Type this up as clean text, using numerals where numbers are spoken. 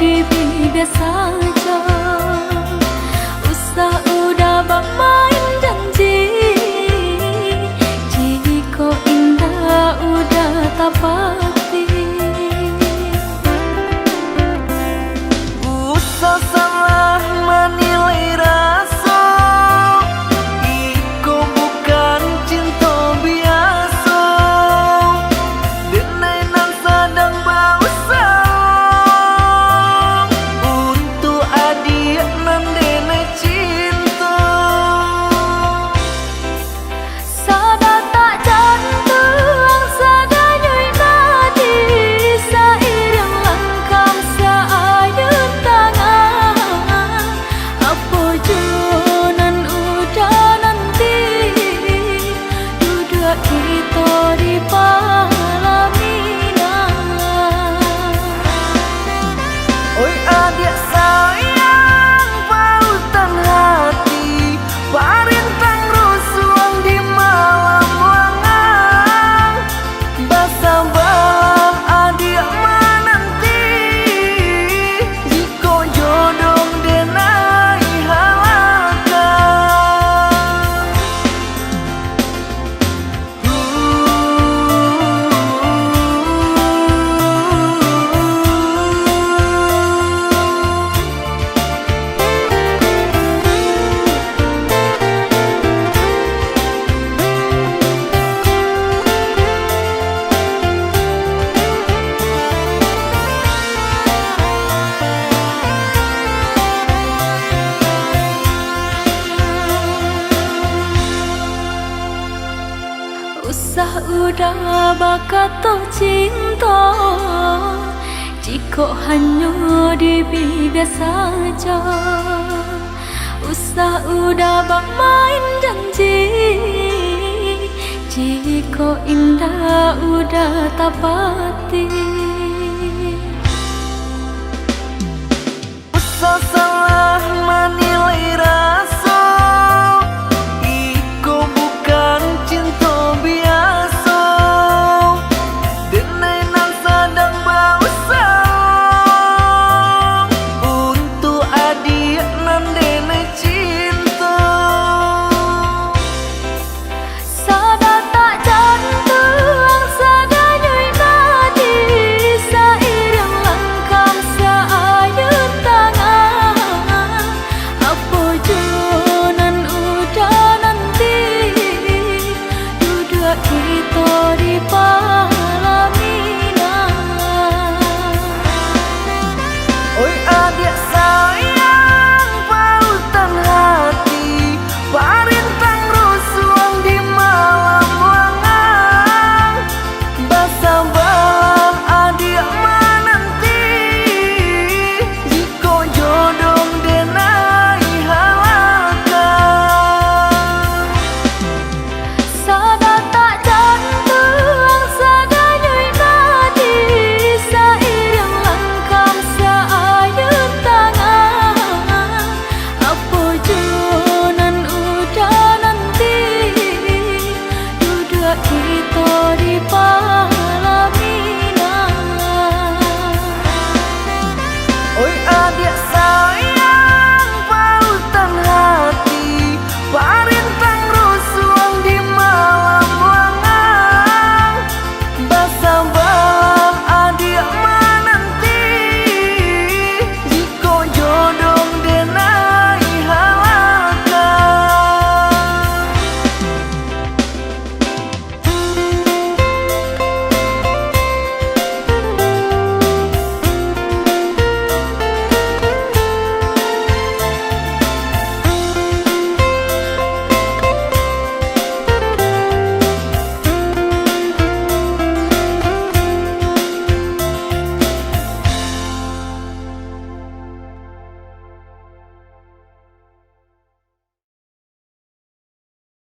diri biasa aja. Usah udah bermain janji, jika indah udah tak pasti. Usah salah menilai rasa, iko bukan cinta biasa. Denai nan sedang berusaha untuk adik nan denai cinta. Sada tak jantung, sada nyui nadi, seiring langkah seayun tangan. Apa jonan udah nanti, duduk kita di palaminan. Oi adik sayang, pautan hati, parintang rusuang di malam lengang. Bersabarlah adik menanti, jika jodoh denai halakan. Usah udah bakal cinta, jika hanya diri biasa aja. Usah udah bermain janji, jika indah udah tak pasti.